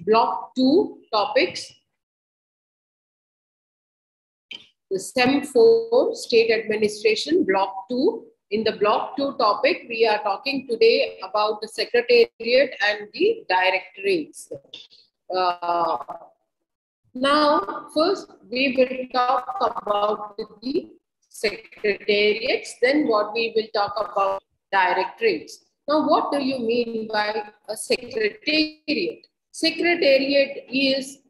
block 2 topics. The SEM 4 State Administration block 2. In the block 2 topic, we are talking today about the Secretariat and the Directories. Now, first we will talk about the Secretariats, then what we will talk about Directories. Now, what do you mean by a Secretariat? Secretariat is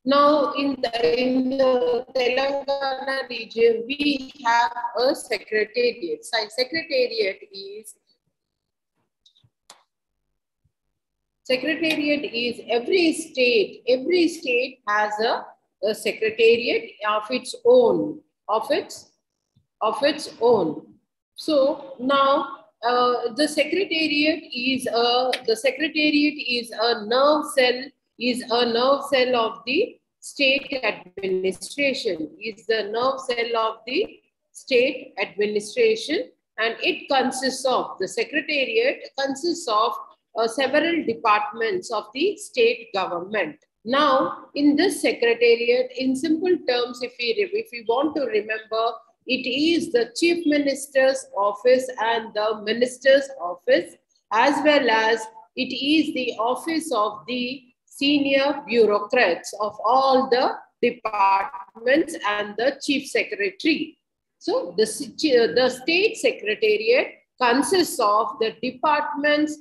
now in the Telangana region, we have a Secretariat. Secretariat is every state has a secretariat of its own, So now the secretariat is a nerve cell of the state administration, and it consists of, the secretariat consists of several departments of the state government. Now, in this secretariat, in simple terms, if we want to remember, it is the Chief Minister's office and the Minister's office, as well as it is the office of the senior bureaucrats of all the departments and the Chief Secretary. So, the State Secretariat consists of the departments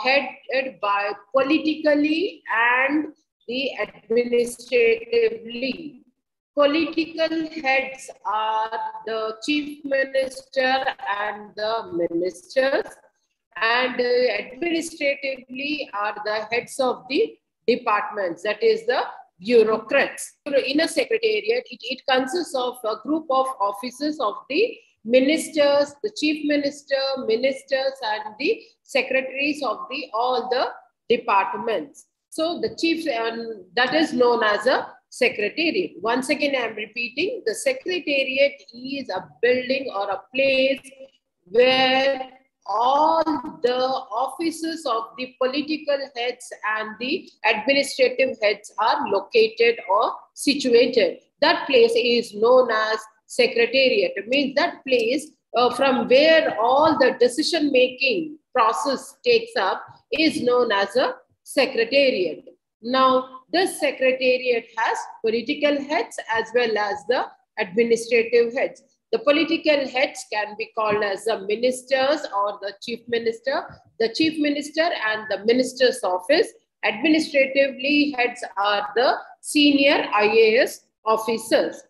headed by politically and the administratively. Political heads are the Chief Minister and the ministers, and administratively are the heads of the departments, that is the bureaucrats. In a secretariat, it consists of a group of officers of the ministers, the chief minister, ministers, and the secretaries of all the departments. So the chief, that is known as a secretariat. Once again, I am repeating, the secretariat is a building or a place where all the offices of the political heads and the administrative heads are located or situated. That place is known as secretariat. It means that place from where all the decision-making process takes up is known as a secretariat. Now, this secretariat has political heads as well as the administrative heads. The political heads can be called as the ministers or the chief minister and the minister's office. Administratively, heads are the senior IAS officers.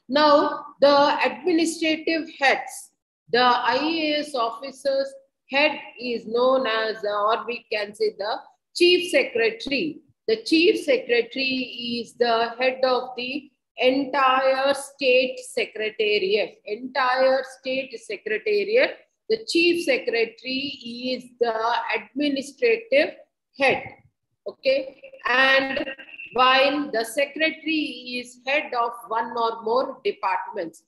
Now, the administrative heads, the IAS officers head is known as, or we can say, the chief secretary. The chief secretary is the head of the entire state secretariat. The chief secretary is the administrative head. Okay, and while the secretary is head of one or more departments,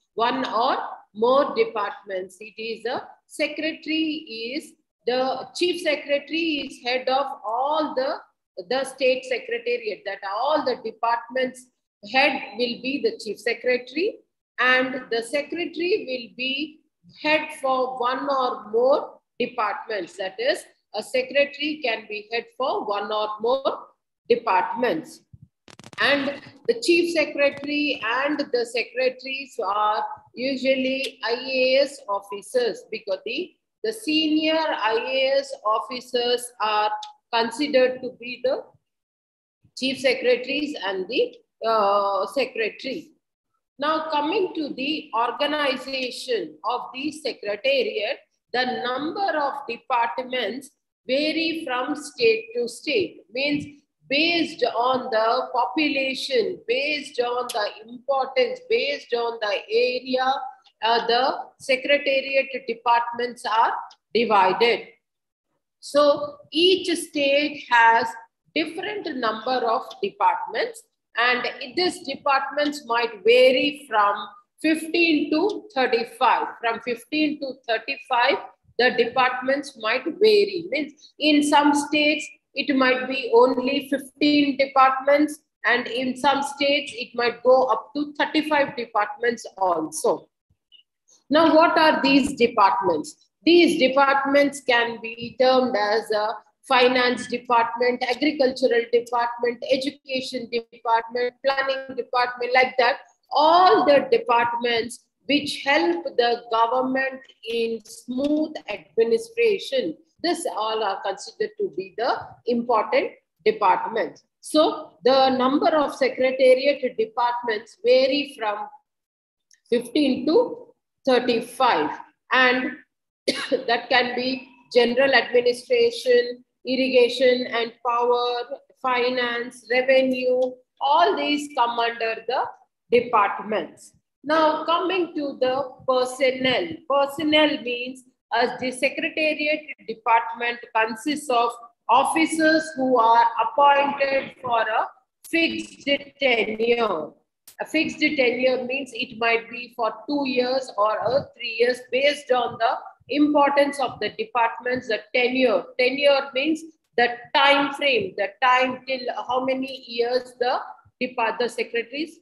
it is a secretary is the chief secretary is head of all the state secretariat, that all the departments head will be the chief secretary, and the secretary will be head for one or more departments. That is, a secretary can be head for one or more departments. And the chief secretary and the secretaries are usually IAS officers, because the senior IAS officers are considered to be the chief secretaries and the secretary. Now, coming to the organization of the secretariat, the number of departments vary from state to state. Means based on the population, based on the importance, based on the area, the secretariat departments are divided. So each state has different number of departments, and these departments might vary from 15 to 35. From 15 to 35, the departments might vary. Means in some states, it might be only 15 departments, and in some states, it might go up to 35 departments also. Now, what are these departments? These departments can be termed as a finance department, agricultural department, education department, planning department, like that. All the departments which help the government in smooth administration. This all are considered to be the important departments. So the number of secretariat departments vary from 15 to 35, and that can be general administration, irrigation and power, finance, revenue, all these come under the departments. Now coming to the personnel. Personnel means as the secretariat department consists of officers who are appointed for a fixed tenure. A fixed tenure means it might be for 2 years or 3 years based on the importance of the departments, the tenure. Tenure means the time frame, the time till how many years the secretaries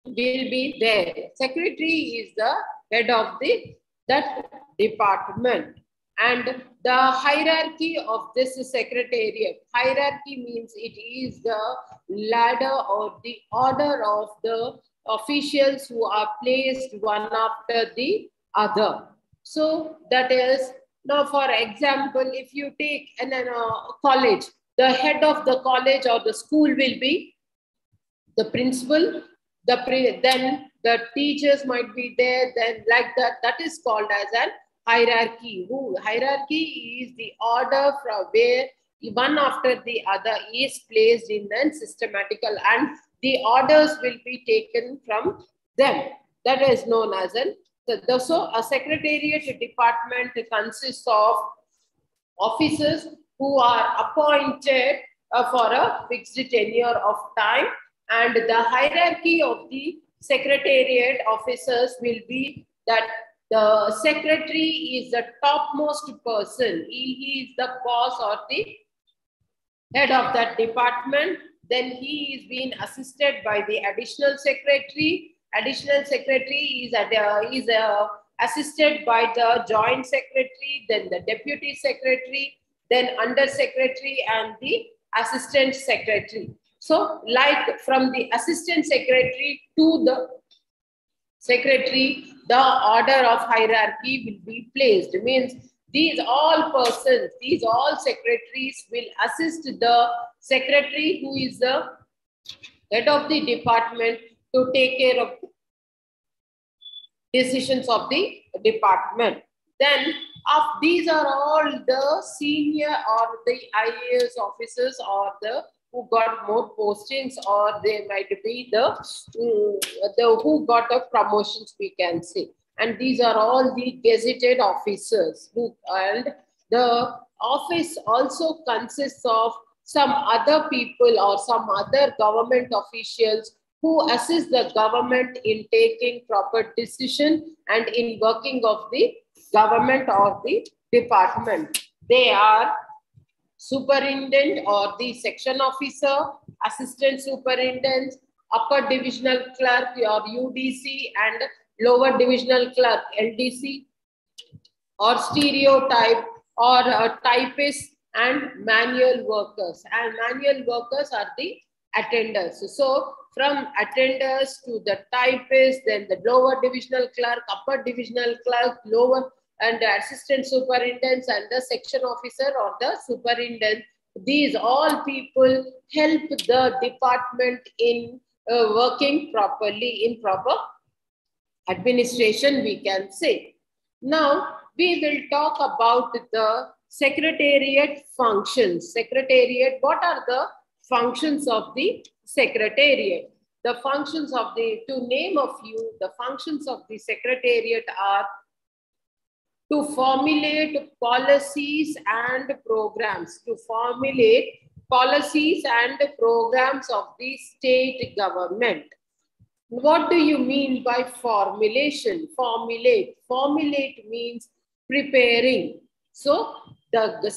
will be there. Secretary is the head of that department. And the hierarchy of this secretariat, hierarchy means it is the ladder or the order of the officials who are placed one after the other. So that is, now for example, if you take a college, the head of the college or the school will be the principal, then the teachers might be there, then like that, that is called as an hierarchy. Hierarchy is the order from where one after the other is placed in the systematical, and the orders will be taken from them. That is known as an. So a secretariat department consists of officers who are appointed for a fixed tenure of time, and the hierarchy of the secretariat officers will be that the secretary is the topmost person. He is the boss or the head of that department. Then he is being assisted by the additional secretary. Additional secretary is assisted by the joint secretary, then the deputy secretary, then under secretary and the assistant secretary. So like from the assistant secretary to the secretary, the order of hierarchy will be placed. It means these all persons, these all secretaries will assist the secretary who is the head of the department to take care of decisions of the department. Then these are all the senior or the IAS officers or the who got more postings, or they might be the who got a promotions, we can say. And these are all the gazetted officers and the office also consists of some other people or some other government officials who assist the government in taking proper decision and in working of the government or the department. They are superintendent or the section officer, assistant superintendent, upper divisional clerk or UDC, and lower divisional clerk LDC, or stereotype or typist, and manual workers. And manual workers are the attenders. So from attenders to the typist, then the lower divisional clerk, upper divisional clerk, lower and the assistant superintendents and the section officer or the superintendent. These all people help the department in working properly, in proper administration, we can say. Now, we will talk about the secretariat functions. Secretariat, what are the functions of the secretariat? The functions of the, to name a few, the functions of the secretariat are to formulate policies and programs, to formulate policies and programs of the state government. What do you mean by formulation? Formulate means preparing. So the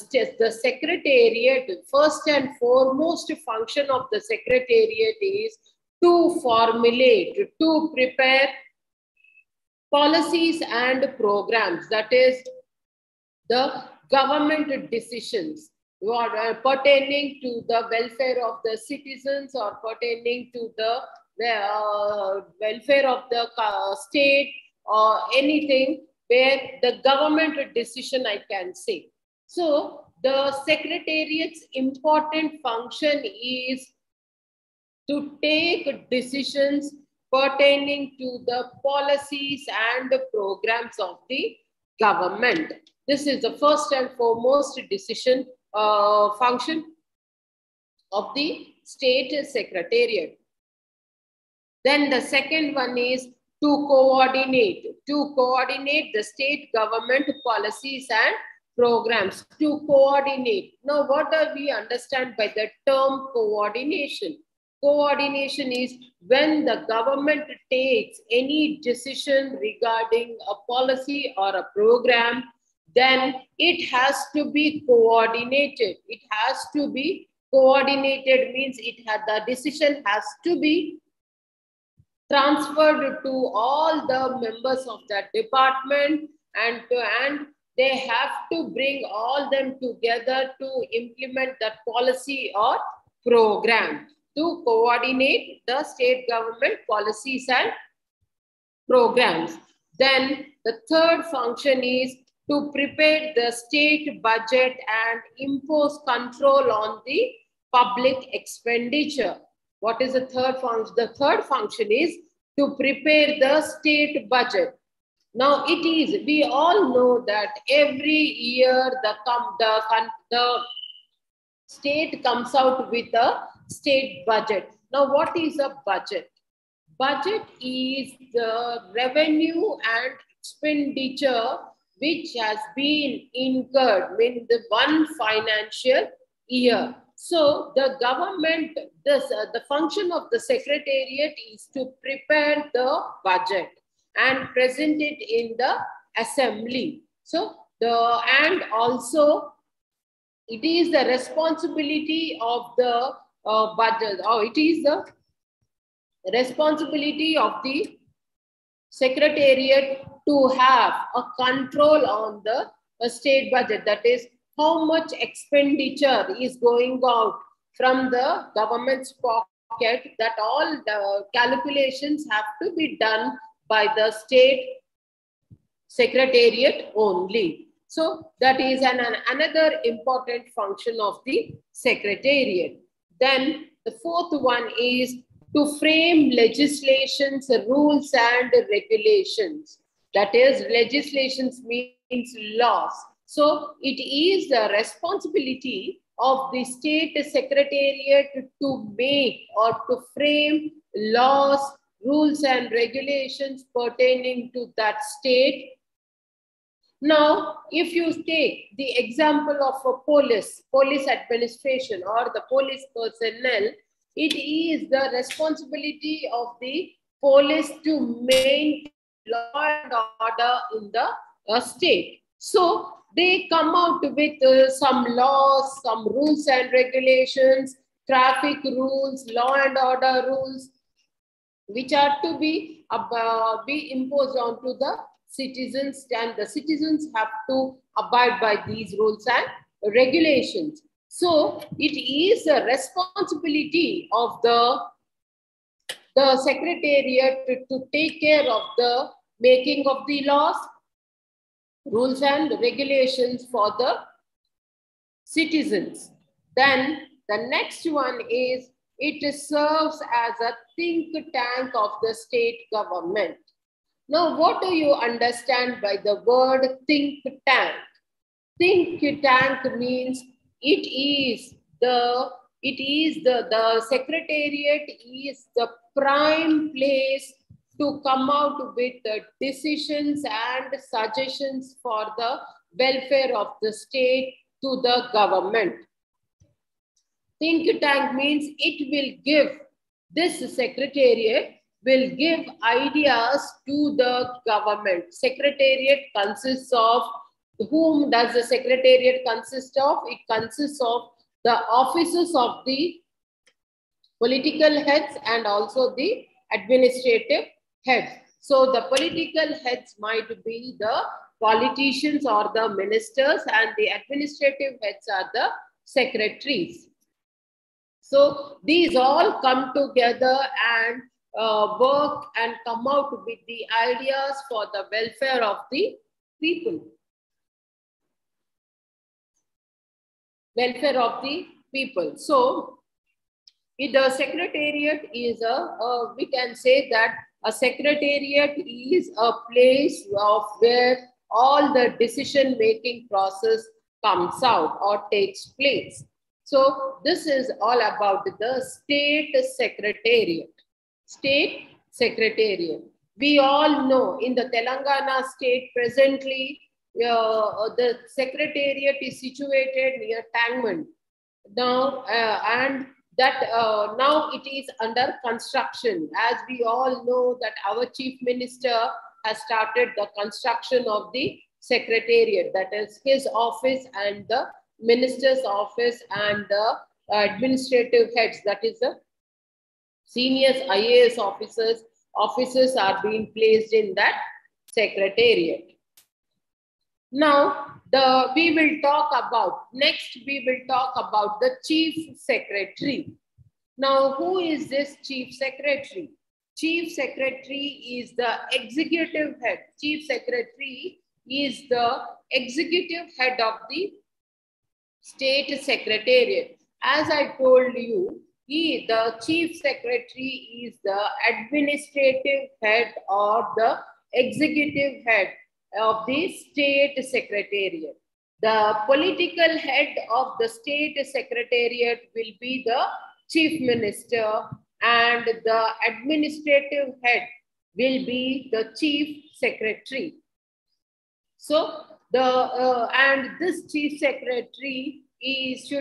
secretariat, first and foremost function of the secretariat is to formulate, to prepare policies and programs, that is the government decisions pertaining to the welfare of the citizens or pertaining to the welfare of the state or anything where the government decision, I can say. So the secretariat's important function is to take decisions pertaining to the policies and the programs of the government. This is the first and foremost decision function of the state secretariat. Then the second one is to coordinate the state government policies and programs. To coordinate. Now, what do we understand by the term coordination? Coordination is when the government takes any decision regarding a policy or a program, then it has to be coordinated. It has to be coordinated means the decision has to be transferred to all the members of that department, and they have to bring all them together to implement that policy or program, to coordinate the state government policies and programs. Then the third function is to prepare the state budget and impose control on the public expenditure. What is the third function? The third function is to prepare the state budget. Now we all know that every year the state comes out with a state budget. Now what is a budget? Budget is the revenue and expenditure which has been incurred in the one financial year. So the government, the function of the secretariat is to prepare the budget and present it in the assembly. So and also it is the responsibility of the budget, or it is the responsibility of the secretariat to have a control on the state budget. That is, how much expenditure is going out from the government's pocket, that all the calculations have to be done by the state secretariat only. So that is another important function of the secretariat. Then the fourth one is to frame legislations, rules and regulations. That is, legislations means laws. So it is the responsibility of the state secretariat to make or to frame laws, rules and regulations pertaining to that state. Now, if you take the example of a police administration or the police personnel, it is the responsibility of the police to maintain law and order in the state. So they come out with some laws, some rules and regulations, traffic rules, law and order rules, which are to be imposed onto the citizens, and the citizens have to abide by these rules and regulations. So it is a responsibility of the secretariat to take care of the making of the laws, rules and regulations for the citizens. Then the next one is it serves as a think tank of the state government. Now, what do you understand by the word think tank? Think tank means the secretariat is the prime place to come out with the decisions and suggestions for the welfare of the state to the government. Think tank means this secretariat will give ideas to the government. Secretariat consists of Whom does the Secretariat consist of? It consists of the offices of the political heads and also the administrative heads. So the political heads might be the politicians or the ministers, and the administrative heads are the secretaries. So these all come together and work and come out with the ideas for the welfare of the people. Welfare of the people. So the secretariat is we can say that a secretariat is a place of where all the decision making process comes out or takes place. So this is all about the state secretariat. State secretariat. We all know in the Telangana state presently, the secretariat is situated near Tangman. Now, and that now it is under construction. As we all know that our chief minister has started the construction of the secretariat, that is his office and the minister's office and the administrative heads, that is the senior IAS officers are being placed in that secretariat. Now, we will talk about the chief secretary. Now, who is this chief secretary? Chief secretary is the executive head. Chief secretary is the executive head of the state secretariat. As I told you, the chief secretary is the administrative head or the executive head of the state secretariat. The political head of the state secretariat will be the chief minister, and the administrative head will be the chief secretary. So and this chief secretary is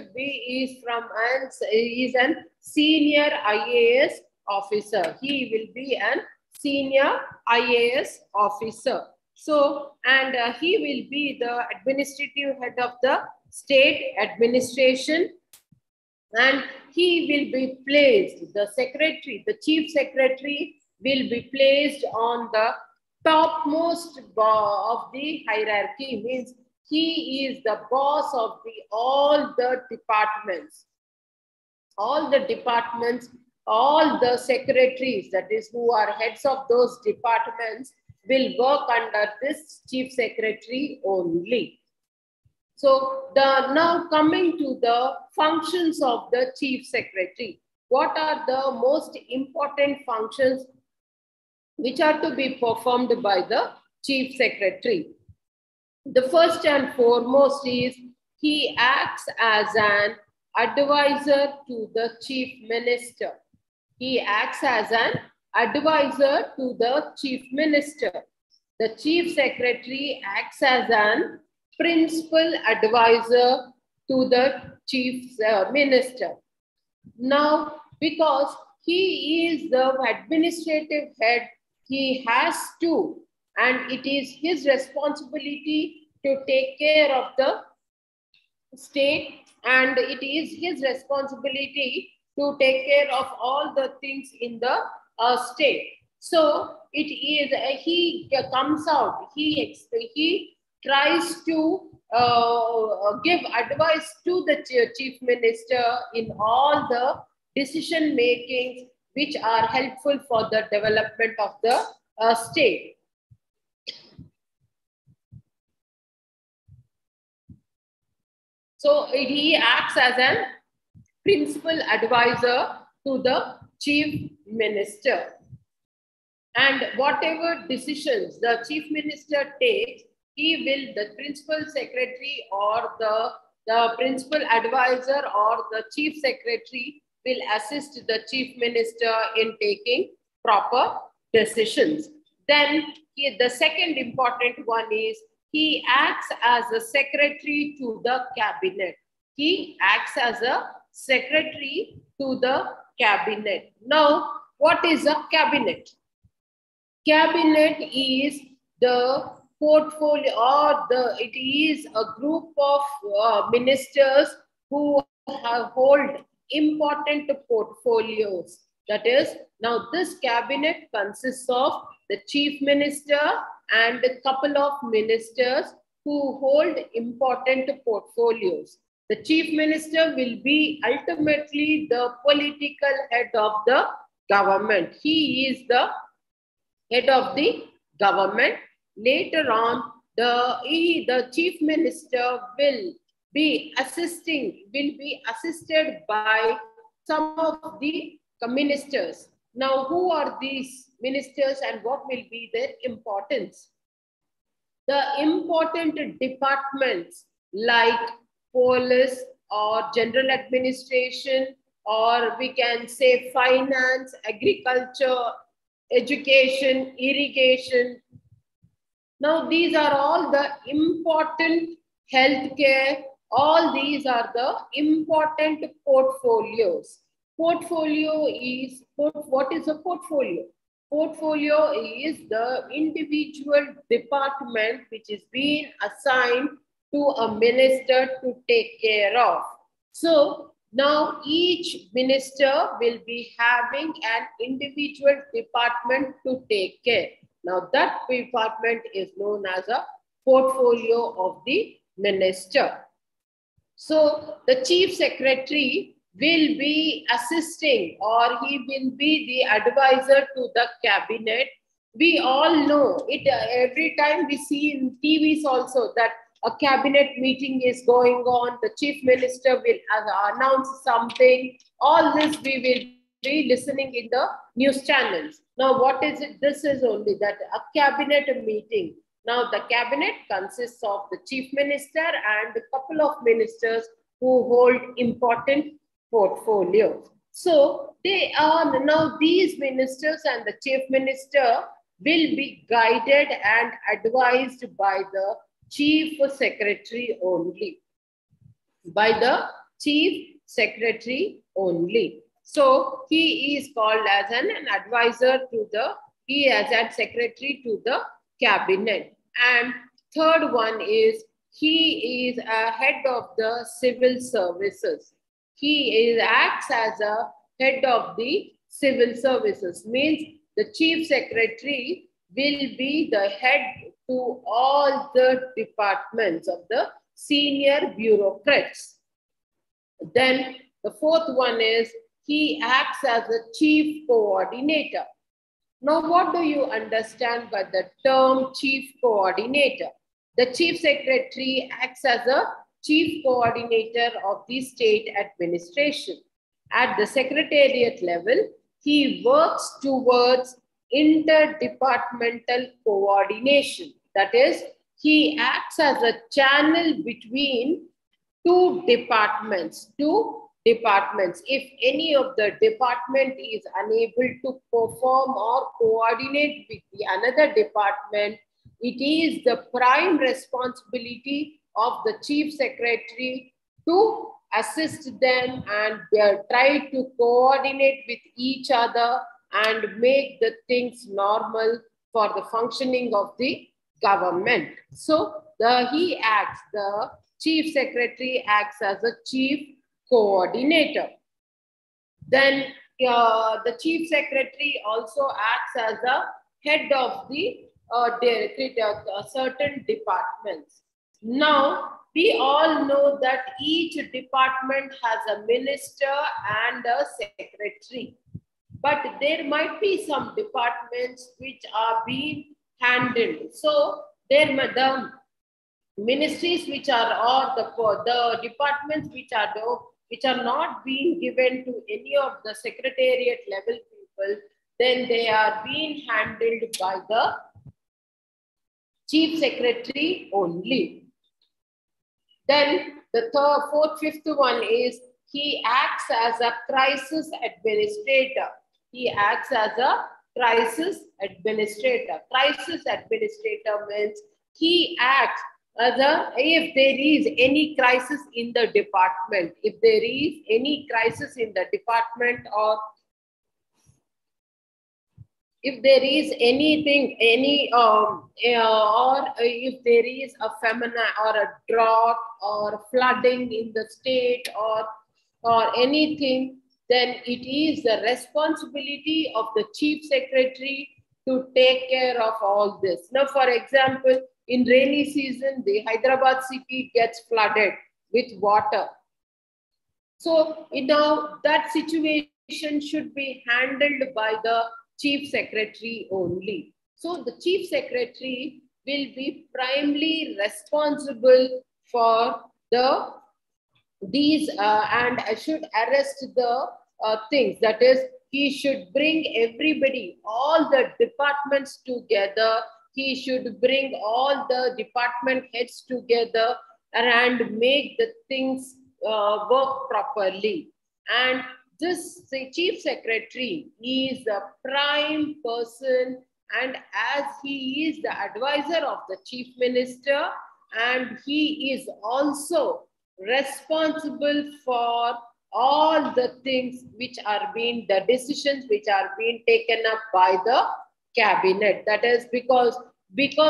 an senior IAS officer. He will be an senior IAS officer. So, and he will be the administrative head of the state administration, and he will be placed, the secretary, the chief secretary will be placed on the topmost of the hierarchy, means he is the boss of all the departments. All the departments, all the secretaries, that is who are heads of those departments, will work under this chief secretary only. So now coming to the functions of the chief secretary. What are the most important functions which are to be performed by the chief secretary? The first and foremost is he acts as an advisor to the chief minister. He acts as an advisor to the chief minister. The chief secretary acts as an principal advisor to the chief minister. Now, because he is the administrative head, he has to, and it is his responsibility to take care of the state, and it is his responsibility to take care of all the things in the state. So it is he comes out, he tries to give advice to the chief minister in all the decision makings which are helpful for the development of the state. So he acts as a principal advisor to the chief minister. And whatever decisions the chief minister takes, the principal secretary or the principal advisor or the chief secretary will assist the chief minister in taking proper decisions. Then the second important one is he acts as a secretary to the cabinet. He acts as a secretary to the cabinet. Now, what is a cabinet? Cabinet is the portfolio, or it is a group of ministers who hold important portfolios. That is, now this cabinet consists of the chief minister and a couple of ministers who hold important portfolios. The chief minister will be ultimately the political head of the government. He is the head of the government. Later on, the chief minister will be assisted by some of the ministers. Now, who are these ministers and what will be their importance? The important departments like police or general administration, or we can say finance, agriculture, education, irrigation. Now, these are all the important healthcare. All these are the important portfolios. Portfolio is, what is a portfolio? Portfolio is the individual department which is being assigned to a minister to take care of. So now each minister will be having an individual department to take care. Now that department is known as a portfolio of the minister. So the chief secretary will be assisting, or he will be the advisor to the cabinet. We all know it, every time we see in TVs also that a cabinet meeting is going on, the chief minister will announce something. All this we will be listening in the news channels. Now what is it? This is only that a cabinet meeting. Now the cabinet consists of the chief minister and a couple of ministers who hold important portfolios. So they are now, these ministers and the chief minister will be guided and advised by the chief secretary only. By the chief secretary only. So he is called as an advisor to the, he is a secretary to the cabinet. And third one is, he is a head of the civil services. He acts as a head of the civil services, means the chief secretary will be the head to all the departments of the senior bureaucrats. Then the fourth one is, he acts as a chief coordinator. Now, what do you understand by the term chief coordinator? The chief secretary acts as a chief coordinator of the state administration. At the secretariat level, he works towards interdepartmental coordination. That is, he acts as a channel between two departments. If any of the department is unable to perform or coordinate with the another department, it is the prime responsibility of the chief secretary to assist them and try to coordinate with each other and make the things normal for the functioning of the government. So the chief secretary acts as a chief coordinator. Then the chief secretary also acts as a head of the certain departments. Now, we all know that each department has a minister and a secretary. But there might be some departments which are being handled. So, the ministries which are, or the departments which are not being given to any of the secretariat level people, then they are being handled by the chief secretary only. Then the fifth one is, he acts as a crisis administrator. He acts as a crisis administrator. Crisis administrator means he acts as a, if there is any crisis in the department, if there is any crisis in the department, or if there is anything, or if there is a famine or a drought or flooding in the state or anything, then it is the responsibility of the chief secretary to take care of all this. Now, for example, in rainy season, the Hyderabad city gets flooded with water. So now that situation should be handled by the chief secretary only. So the chief secretary will be primarily responsible for these and should arrest the things. That is, he should bring everybody, all the departments together. He should bring all the department heads together and make the things work properly. And this chief secretary is the prime person, and as he is the advisor of the chief minister, and he is also responsible for all the things which are being, the decisions which are being taken up by the cabinet. That is because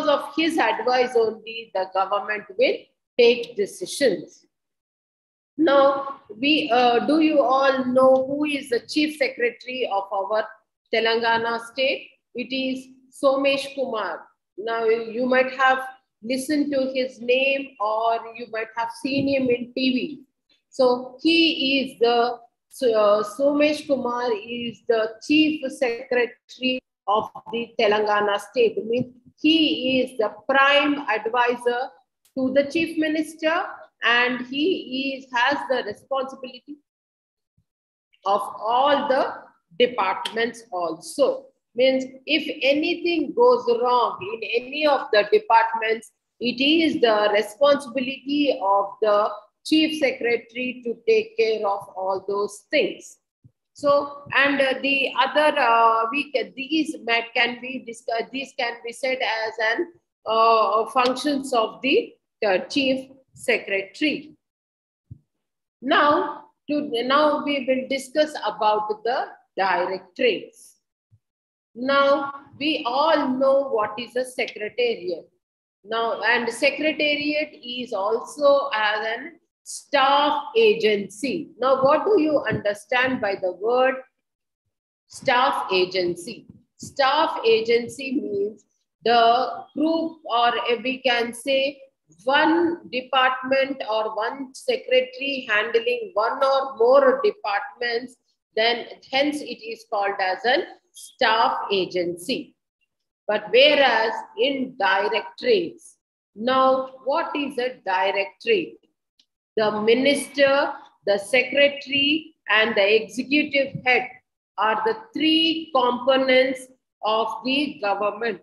of his advice only the government will take decisions. Now, do you all know who is the chief secretary of our Telangana state? It is Somesh Kumar. Now, you might have listened to his name or you might have seen him in TV. So he is the, Somesh Kumar is the chief secretary of the Telangana state. It means he is the prime advisor to the chief minister, and he has the responsibility of all the departments also. Means if anything goes wrong in any of the departments, it is the responsibility of the chief secretary to take care of all those things. So, and the other, these can be discussed, these can be said as an functions of the chief secretary. Now we will discuss about the directorates. Now we all know what is a secretariat. Now, and secretariat is also as an staff agency. Now, what do you understand by the word staff agency? Staff agency means the group, or we can say one department or one secretary handling one or more departments, then hence it is called as a staff agency. But whereas in directorates, now what is a directorate? The minister, the secretary, and the executive head are the three components of the government.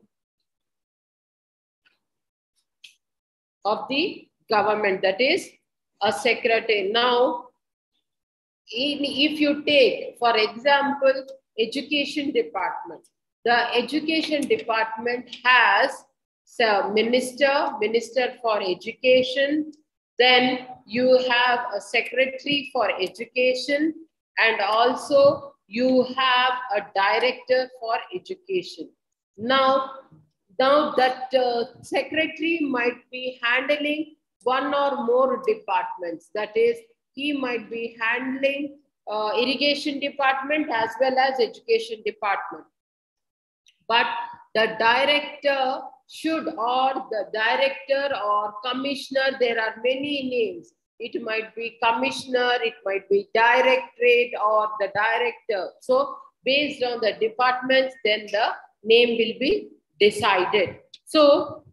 That is a secretary. Now, if you take, for example, education department, the education department has a minister for education, then you have a secretary for education, and also you have a director for education. Now that secretary might be handling one or more departments. That is, he might be handling irrigation department as well as education department. But the director should, or the director or commissioner, there are many names. It might be commissioner, it might be directorate or the director. So based on the departments, then the name will be decided. So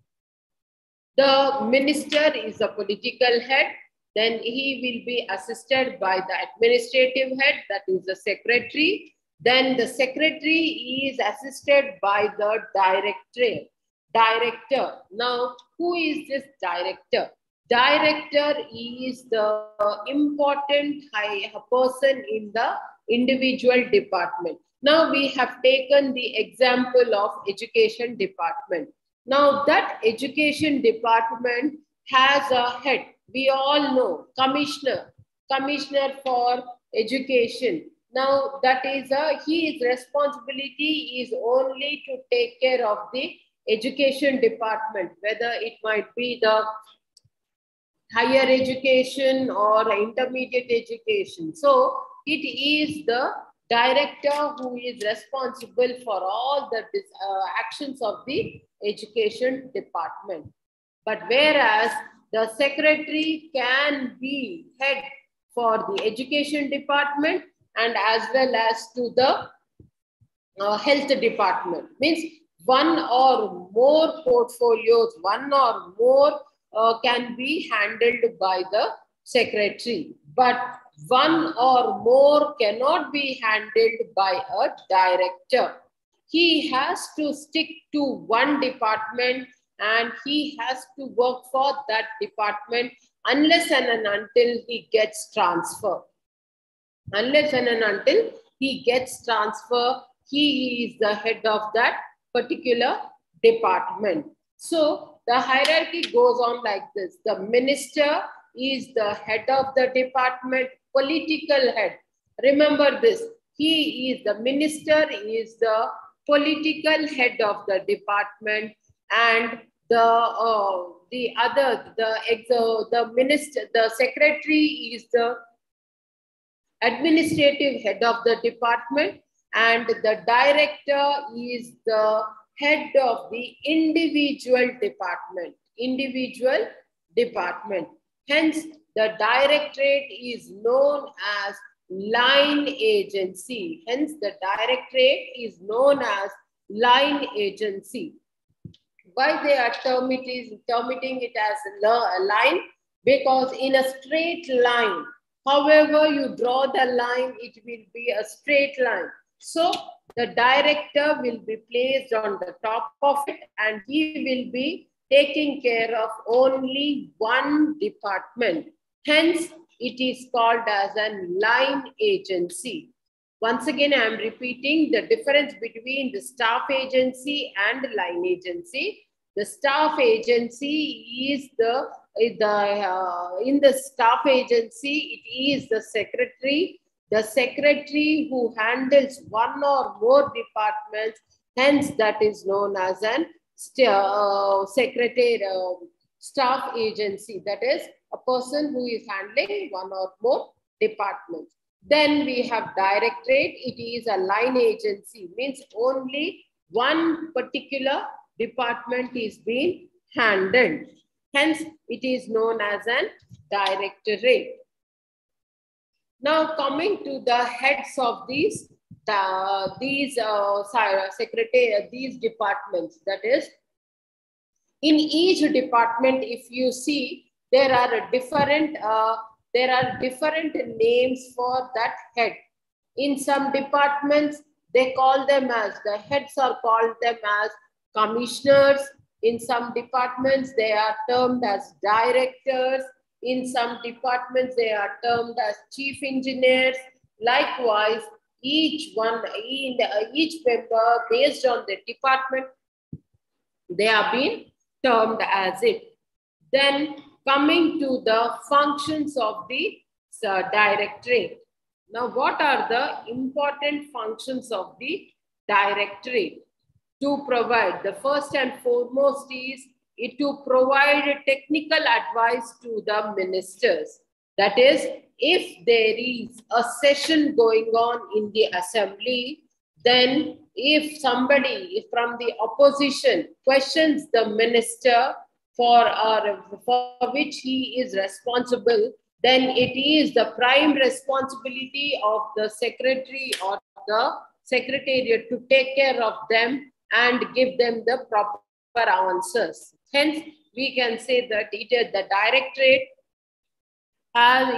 the minister is a political head, then he will be assisted by the administrative head, that is the secretary. Then the secretary is assisted by the director. Now, who is this director? Director is the important person in the individual department. Now we have taken the example of education department. Now that education department has a head. We all know commissioner for education. Now that is his responsibility is only to take care of the education department, whether it might be the higher education or intermediate education. So it is the director who is responsible for all the actions of the education department. But whereas the secretary can be head for the education department and as well as to the health department. Means one or more portfolios, one or more can be handled by the secretary, but one or more cannot be handled by a director. He has to stick to one department and he has to work for that department unless and until he gets transfer. Unless and until he gets transfer, he is the head of that particular department. So the hierarchy goes on like this. The minister is the head of the department, political head. Remember this. He is the minister, is the political head of the department, and the minister, the secretary is the administrative head of the department, and the director is the head of the individual department. Hence, the directorate is known as line agency. Why they are terminating it as a line? Because in a straight line, however you draw the line, it will be a straight line. So the director will be placed on the top of it and he will be taking care of only one department. Hence, it is called as a line agency. Once again, I am repeating the difference between the staff agency and line agency. The staff agency is in the staff agency, it is the secretary who handles one or more departments. Hence, that is known as an staff agency. That is a person who is handling one or more departments. Then we have directorate. It is a line agency, means only one particular department is being handled. Hence, it is known as an directorate. Now, coming to the heads of these departments, that is, in each department, if you see, there are different names for that head. In some departments, they call them as, the heads are called them as commissioners. In some departments, they are termed as directors. In some departments, they are termed as chief engineers. Likewise, each member, based on the department, they are being termed as it. Then coming to the functions of the directorate. Now, what are the important functions of the directorate? To provide, the first and foremost is it to provide technical advice to the ministers. That is, if there is a session going on in the assembly, then if somebody from the opposition questions the minister for which he is responsible, then it is the prime responsibility of the secretary or the secretariat to take care of them and give them the proper answers. Hence, we can say that it is the directorate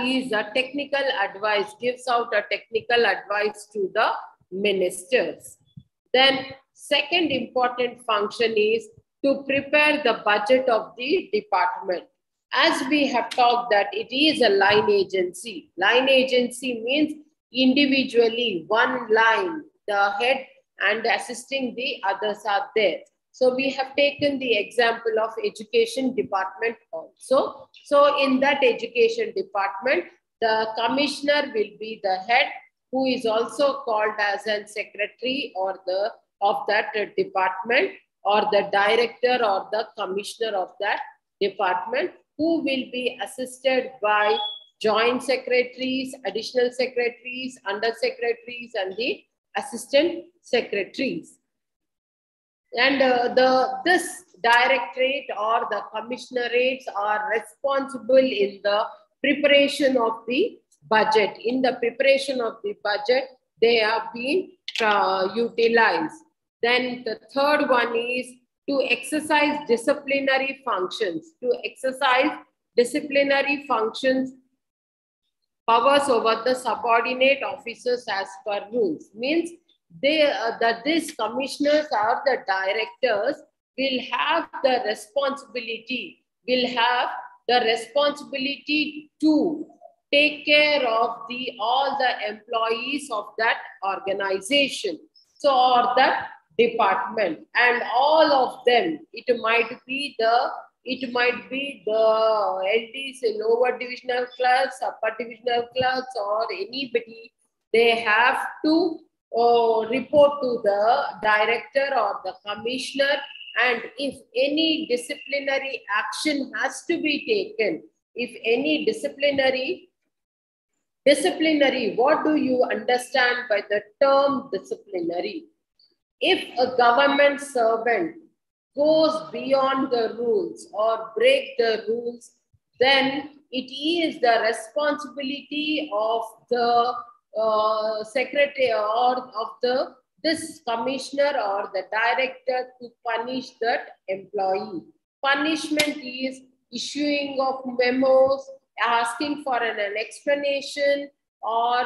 is a technical advice, gives out a technical advice to the ministers. Then, second important function is to prepare the budget of the department. As we have talked that it is a line agency. Line agency means individually one line, the head and assisting the others are there. So we have taken the example of education department also. So in that education department, the commissioner will be the head who is also called as a secretary or the of that department, or the director or the commissioner of that department, who will be assisted by joint secretaries, additional secretaries, under secretaries, and the assistant secretaries. And this directorate or the commissionerates are responsible in the preparation of the budget. In the preparation of the budget, they have been utilized. Then the third one is to exercise disciplinary functions. To exercise disciplinary functions, powers over the subordinate officers as per rules. Means these commissioners or the directors will have the responsibility, to take care of all the employees of that organization, so or that department, and all of them. It might be the LDs, lower divisional clerks, upper divisional clerks, or anybody. They have to report to the director or the commissioner, and if any disciplinary action has to be taken, if any disciplinary, what do you understand by the term disciplinary? If a government servant goes beyond the rules or break the rules, then it is the responsibility of the secretary or of this commissioner or the director to punish that employee. Punishment is issuing of memos, asking for an explanation, or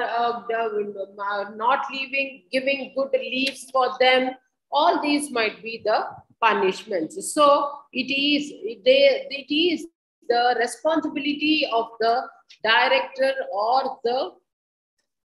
not giving good leaves for them. All these might be the punishments. So it is the responsibility of the director or the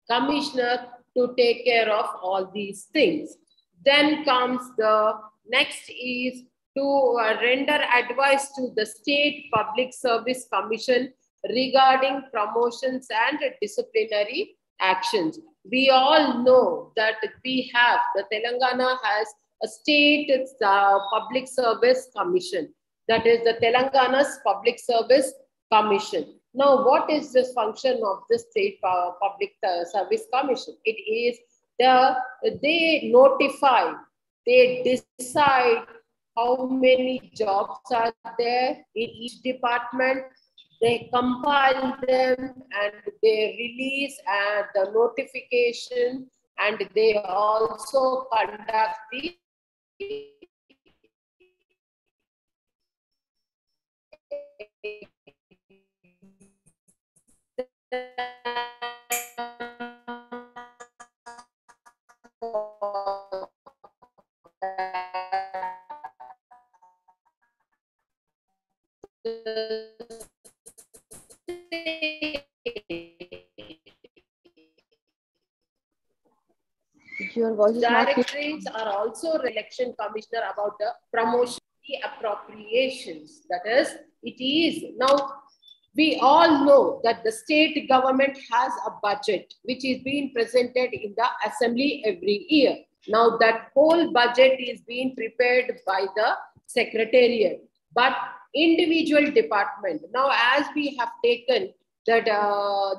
commissioner to take care of all these things. Then comes the next is to render advice to the State Public Service Commission regarding promotions and disciplinary actions. We all know that the Telangana has a State Public Service Commission. That is the Telangana's Public Service Commission. Now, what is the function of the State Public Service Commission? It is they notify, they decide how many jobs are there in each department. They compile them and they release the notification, and they also conduct the Your voice is Directories are also election commissioner about the promotion, the appropriations. That is, it is now we all know that the state government has a budget which is being presented in the assembly every year. Now that whole budget is being prepared by the secretariat, but individual department. Now, as we have taken that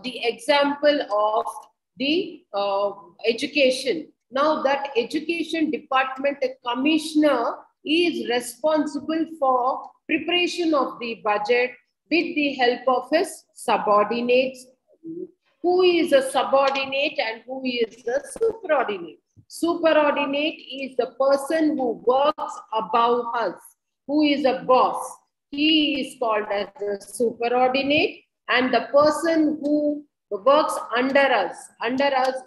the example of the education. Now that education department commissioner is responsible for preparation of the budget with the help of his subordinates. Who is a subordinate and who is a superordinate? Superordinate is the person who works above us, who is a boss. He is called as a superordinate, and the person who works under us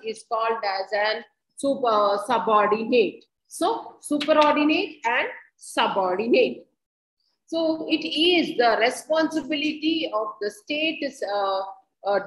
is called as an subordinate. So superordinate and subordinate. So it is the responsibility of the state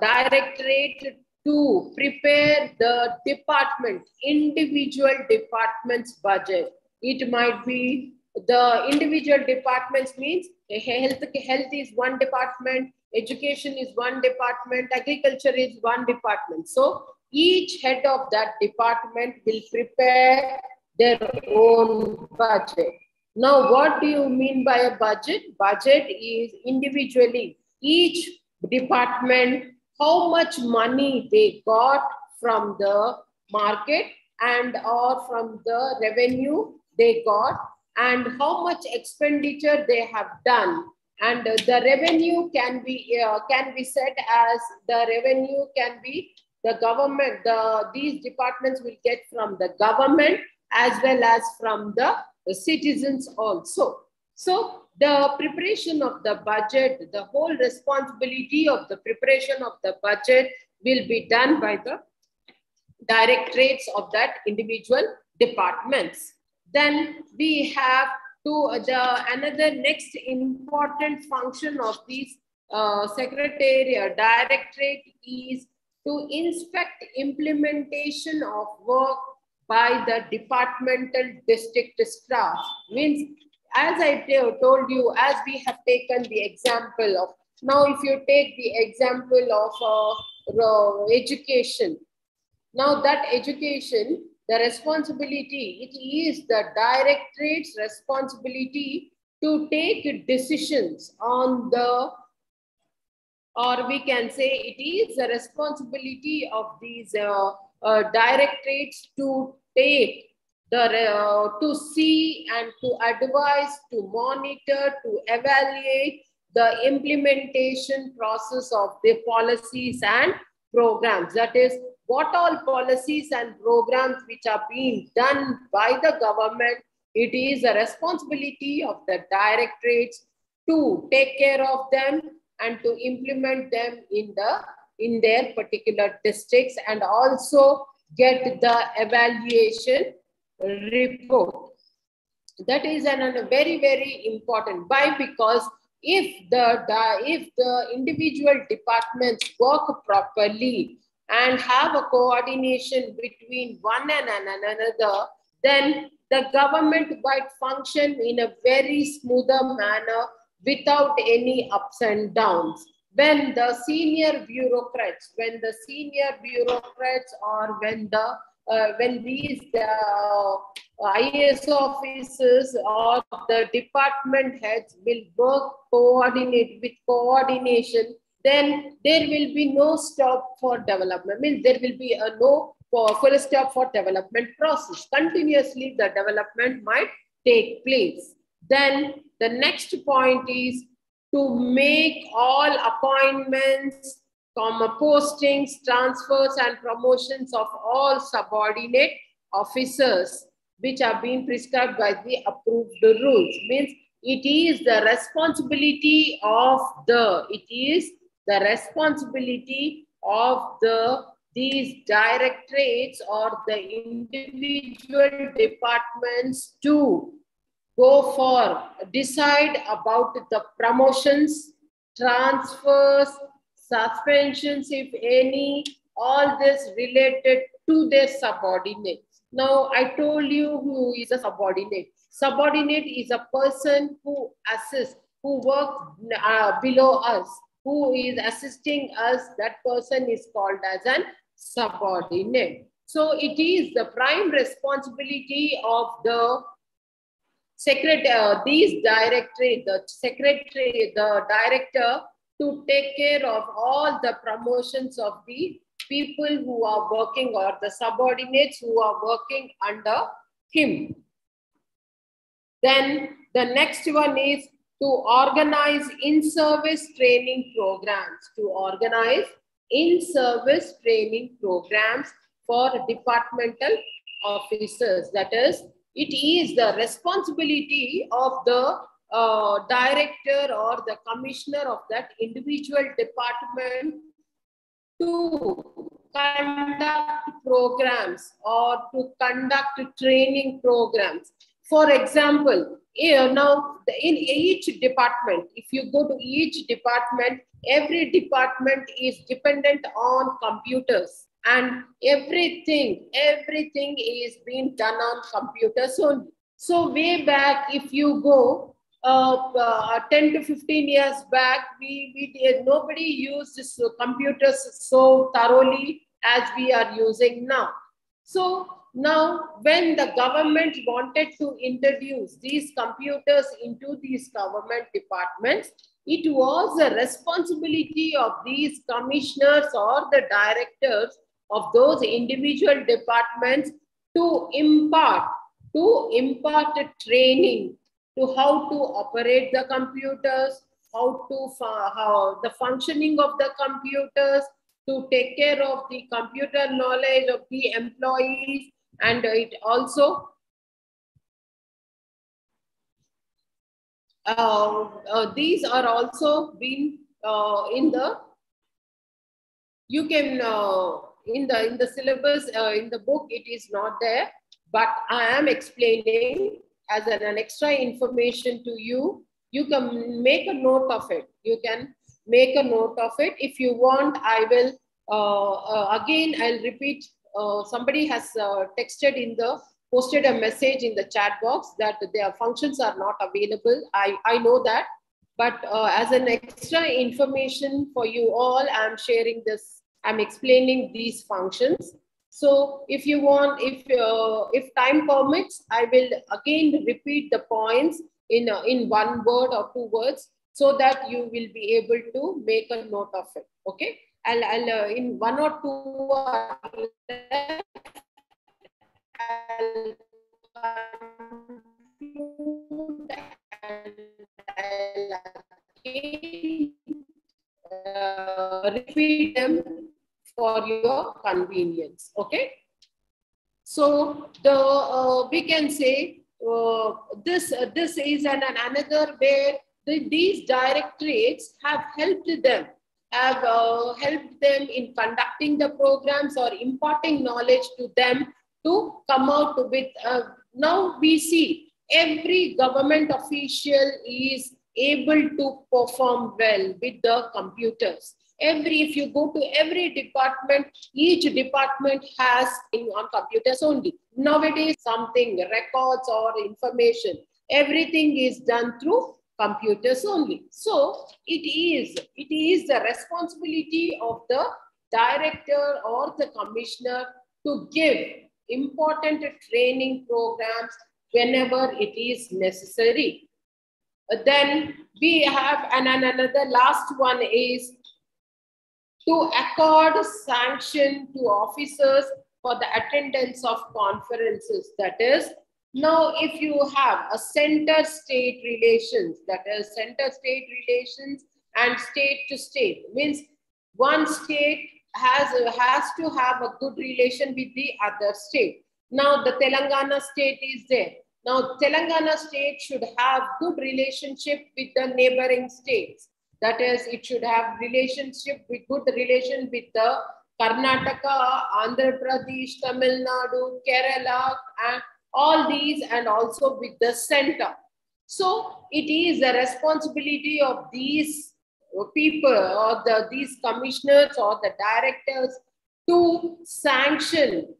directorate to prepare the department, individual department's budget. It might be the individual departments means health is one department, education is one department, agriculture is one department. So each head of that department will prepare their own budget. Now, what do you mean by a budget? Budget is individually each department how much money they got from the market and or from the revenue they got, and how much expenditure they have done. And the revenue can be said as the revenue can be the government. These departments will get from the government as well as from the citizens also. So the preparation of the budget, the whole responsibility of the preparation of the budget will be done by the directorates of that individual departments. Then we have another next important function of these secretariat directorate is to inspect implementation of work by the departmental district staff. Means, as I told you, as we have taken the example of, now if you take the example of education, now that education, the responsibility, it is the directorate's responsibility to take decisions on the, or we can say it is the responsibility of these directorates to take the, to see and to advise, to monitor, to evaluate the implementation process of the policies and programs. That is, what all policies and programs which are being done by the government, it is a responsibility of the directorates to take care of them and to implement them in their particular districts, and also get the evaluation report. That is a very, very important. Why? Because if the individual departments work properly and have a coordination between one and another, then the government might function in a very smoother manner without any ups and downs. When the senior bureaucrats, or when these IAS officers or the department heads will work with coordination, then there will be no stop for development. Means there will be no full stop for development process. Continuously the development might take place. Then the next point is to make all appointments, postings, transfers and promotions of all subordinate officers which are being prescribed by the approved rules. Means it is the responsibility of these directorates or the individual departments to decide about the promotions, transfers, suspensions, if any, all this related to their subordinates. Now, I told you who is a subordinate. Subordinate is a person who assists, who works below us, who is assisting us. That person is called as an subordinate. So it is the prime responsibility of the these directorates, the director, to take care of all the promotions of the people who are working, or the subordinates who are working under him. Then the next one is to organize in-service training programs, for departmental officers. That is, it is the responsibility of the director or the commissioner of that individual department to conduct programs or to conduct training programs. For example, now in each department, if you go to each department, every department is dependent on computers, and everything is being done on computers only. So way back, if you go 10 to 15 years back, nobody used computers so thoroughly as we are using now. So now when the government wanted to introduce these computers into these government departments, it was a responsibility of these commissioners or the directors of those individual departments to impart a training to how to operate the computers, how the functioning of the computers, to take care of the computer knowledge of the employees, and it also these are also been in the, you can in the syllabus, in the book it is not there, but I am explaining as an extra information to you. You can make a note of it. You can make a note of it. If you want, I will again I'll repeat. Somebody has posted a message in the chat box that their functions are not available. I know that, but as an extra information for you all, I'm sharing this. I'm explaining these functions. So if you want, if time permits, I will again repeat the points in one word or two words, so that you will be able to make a note of it. Okay, I'll in one or two I'll conclude and I'll again repeat them for your convenience. Okay. So the we can say this is another where these directorates have helped them in conducting the programs or imparting knowledge to them to come out with. Now we see every government official is able to perform well with the computers. If you go to every department, each department has on computers only. Nowadays, something, records or information, everything is done through computers only. So it is the responsibility of the director or the commissioner to give important training programs whenever it is necessary. Then we have another last one is to accord sanction to officers for the attendance of conferences. That is, now if you have a center-state relations, that is center-state relations and state-to-state, means one state has to have a good relation with the other state. Now the Telangana state is there. Now Telangana state should have good relationship with the neighboring states. That is, it should have good relation with the Karnataka, Andhra Pradesh, Tamil Nadu, Kerala, and all these, and also with the center. So it is the responsibility of these people or these commissioners or the directors to sanction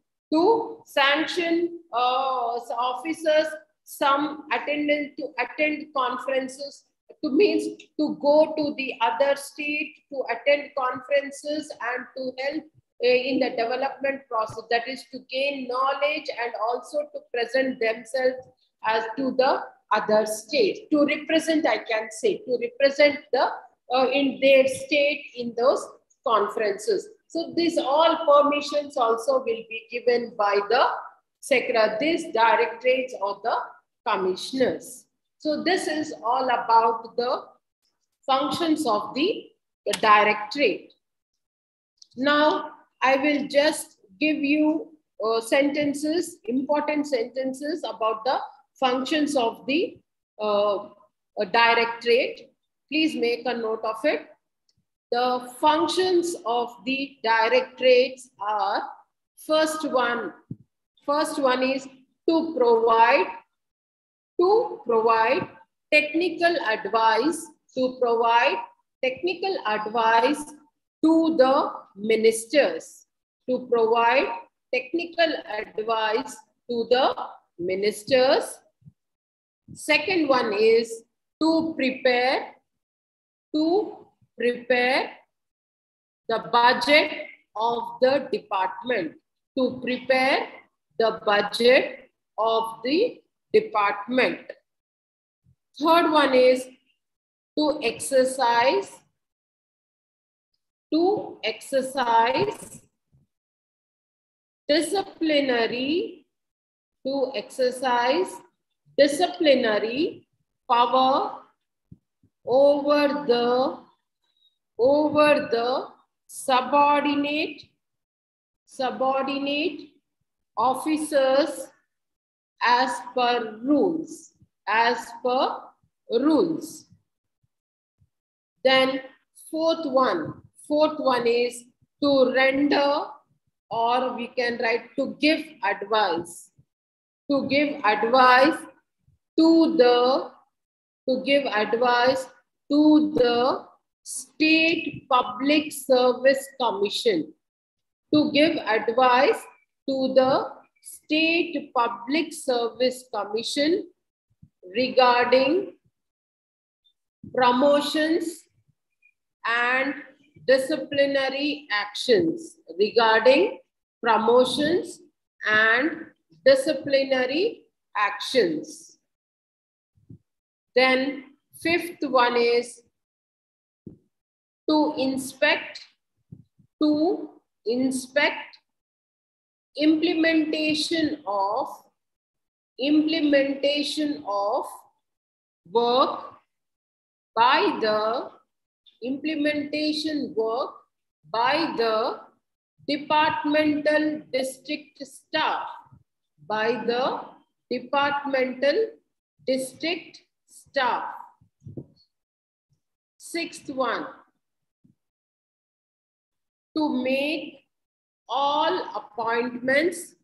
officers some to attend conferences, to go to the other state to attend conferences and to help in the development process, that is to gain knowledge and also to present themselves as to the other state, to represent, I can say, to represent the in their state in those conferences. So these all permissions also will be given by the these directorates or the commissioners. So this is all about the functions of the directorate. Now I will just give you sentences, important sentences about the functions of the directorate. Please make a note of it. The functions of the directorates are, first one is to provide technical advice, to the ministers, to provide technical advice to the ministers. Second one is to prepare the budget of the department, to prepare the budget of the department. Third one is to exercise disciplinary power over the subordinate officers as per rules. Then fourth one is to render, or we can write to give advice. To give advice to the State Public Service Commission. To give advice to the State Public Service Commission regarding promotions and disciplinary actions. Then fifth one is to inspect implementation of work by the departmental district staff. Sixth one, to make all appointments,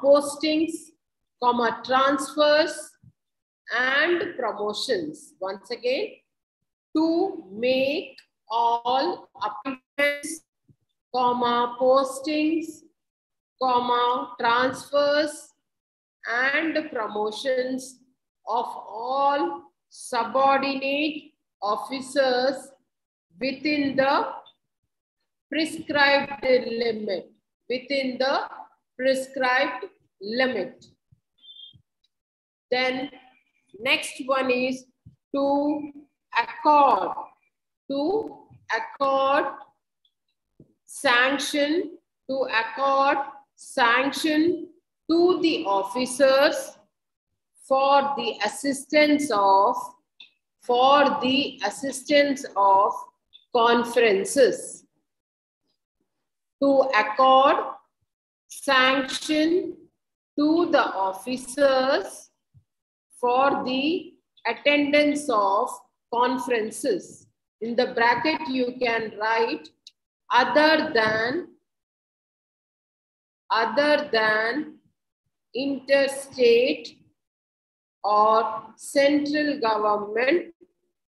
postings, transfers and promotions. Once again, to make all appointments, postings, transfers and promotions of all subordinate officers within the prescribed limit. Then next one is to accord sanction to the officers for the assistance of conferences. To accord sanction to the officers for the attendance of conferences. In the bracket, you can write other than interstate or central government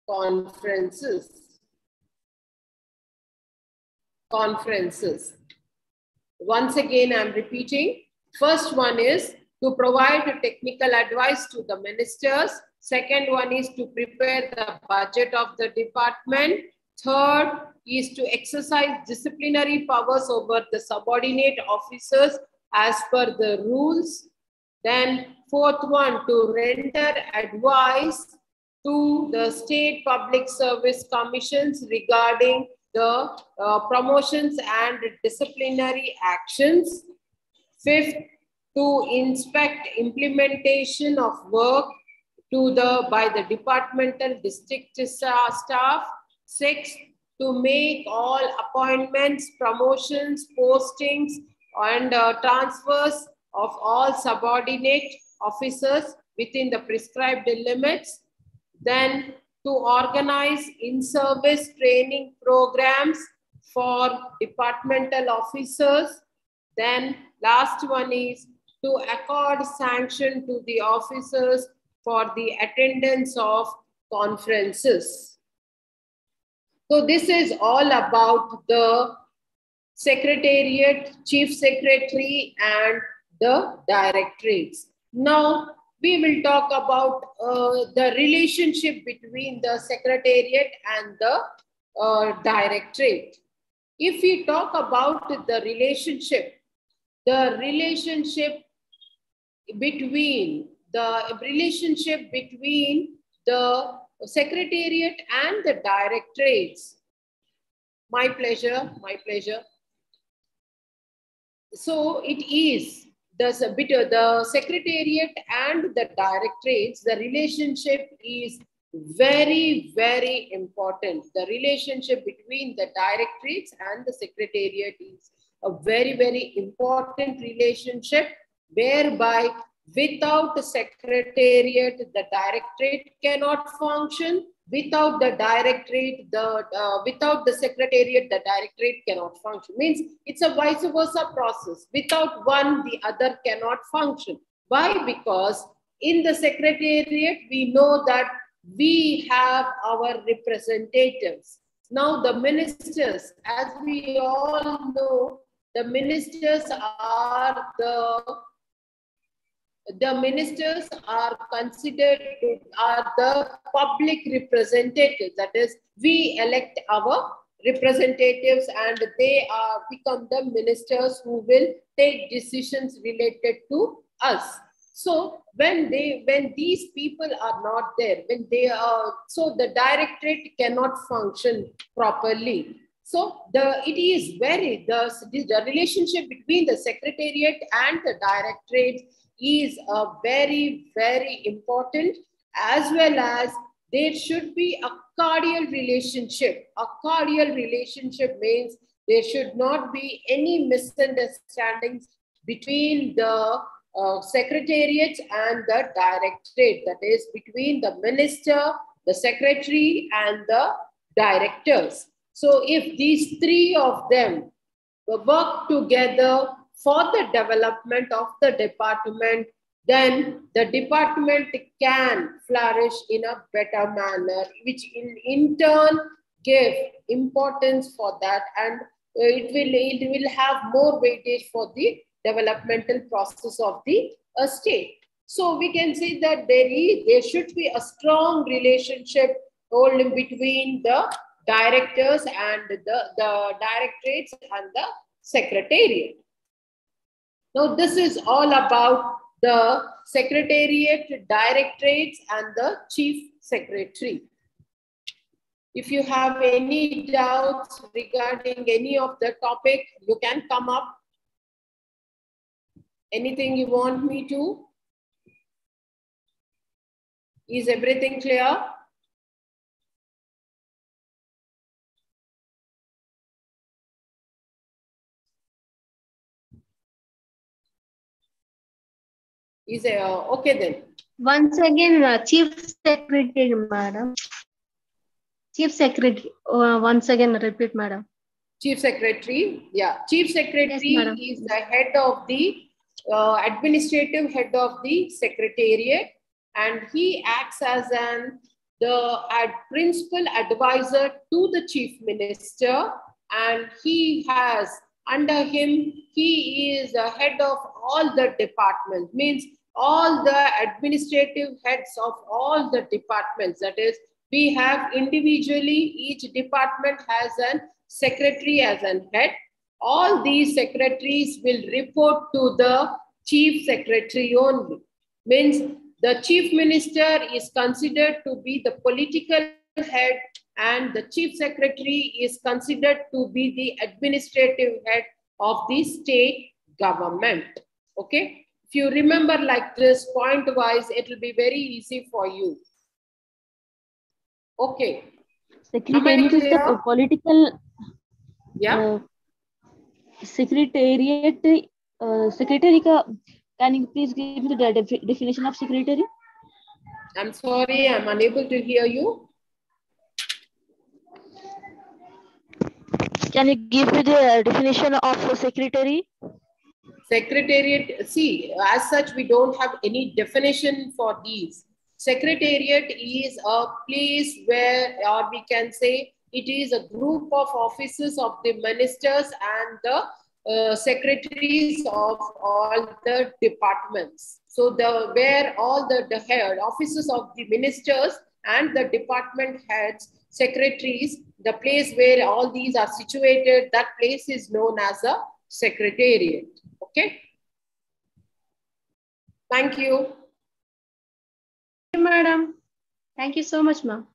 conferences. Once again, I'm repeating. First one is to provide technical advice to the ministers. Second one is to prepare the budget of the department. Third is to exercise disciplinary powers over the subordinate officers as per the rules. Then fourth one, to render advice to the State Public Service Commissions regarding the promotions and disciplinary actions. Fifth, to inspect implementation of work by the departmental district staff. Sixth, to make all appointments, promotions, postings, and transfers of all subordinate officers within the prescribed limits. Then to organize in-service training programs for departmental officers. Then last one is to accord sanction to the officers for the attendance of conferences. So this is all about the Secretariat, Chief Secretary and the Directorates. Now we will talk about the relationship between the Secretariat and the Directorate. If we talk about the relationship between the Secretariat and the Directorates. My pleasure, my pleasure. So it is the Secretariat and the Directorates, the relationship is very, very important. The relationship between the Directorates and the Secretariat is a very, very important relationship, whereby without the Secretariat, the Directorate cannot function. Without the Directorate, without the Secretariat, the Directorate cannot function. Means it's a vice versa process. Without one, the other cannot function. Why? Because in the Secretariat, we know that we have our representatives. Now the ministers, as we all know, the ministers are considered are the public representatives. That is, we elect our representatives and they become the ministers who will take decisions related to us. So when these people are not there, so the Directorate cannot function properly. So the relationship between the Secretariat and the Directorate is very, very important, as well as there should be a cordial relationship. A cordial relationship means there should not be any misunderstandings between the Secretariat and the Directorate, that is between the minister, the secretary and the directors. So if these three of them work together for the development of the department, then the department can flourish in a better manner, which in turn give importance for that, and it will have more weightage for the developmental process of the state. So we can say that there should be a strong relationship between the directors and the Directorates and the Secretariat. Now, this is all about the Secretariat, Directorates, and the Chief Secretary. If you have any doubts regarding any of the topic, you can come up. Anything you want me to? Is everything clear? Is okay then. Once again, Chief Secretary, Madam. Chief Secretary. Once again, repeat, Madam. Chief Secretary. Yeah, Chief Secretary yes, is the head of the administrative head of the Secretariat, and he acts as the principal advisor to the Chief Minister, and he has under him, he is the head of all the departments, means all the administrative heads of all the departments. That is, we have individually, each department has a secretary as a head. All these secretaries will report to the Chief Secretary only. Means the Chief Minister is considered to be the political head, and the Chief Secretary is considered to be the administrative head of the state government. Okay? If you remember like this point-wise, it will be very easy for you. Okay. Secretariat is the political. Yeah. Secretariat. Secretary. Can you please give me the definition of secretary? I'm sorry, I'm unable to hear you. Can you give me the definition of a secretary? Secretariat, see, as such, we don't have any definition for these. Secretariat is a place where, or we can say, it is a group of offices of the ministers and the secretaries of all the departments. So where all the head offices of the ministers and the department heads, secretaries, the place where all these are situated, that place is known as a secretariat. Okay. Thank you. Thank you, madam. Thank you so much, ma'am.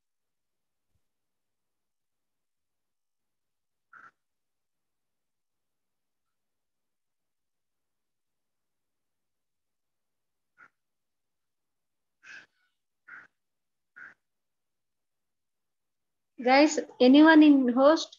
Guys, anyone in host?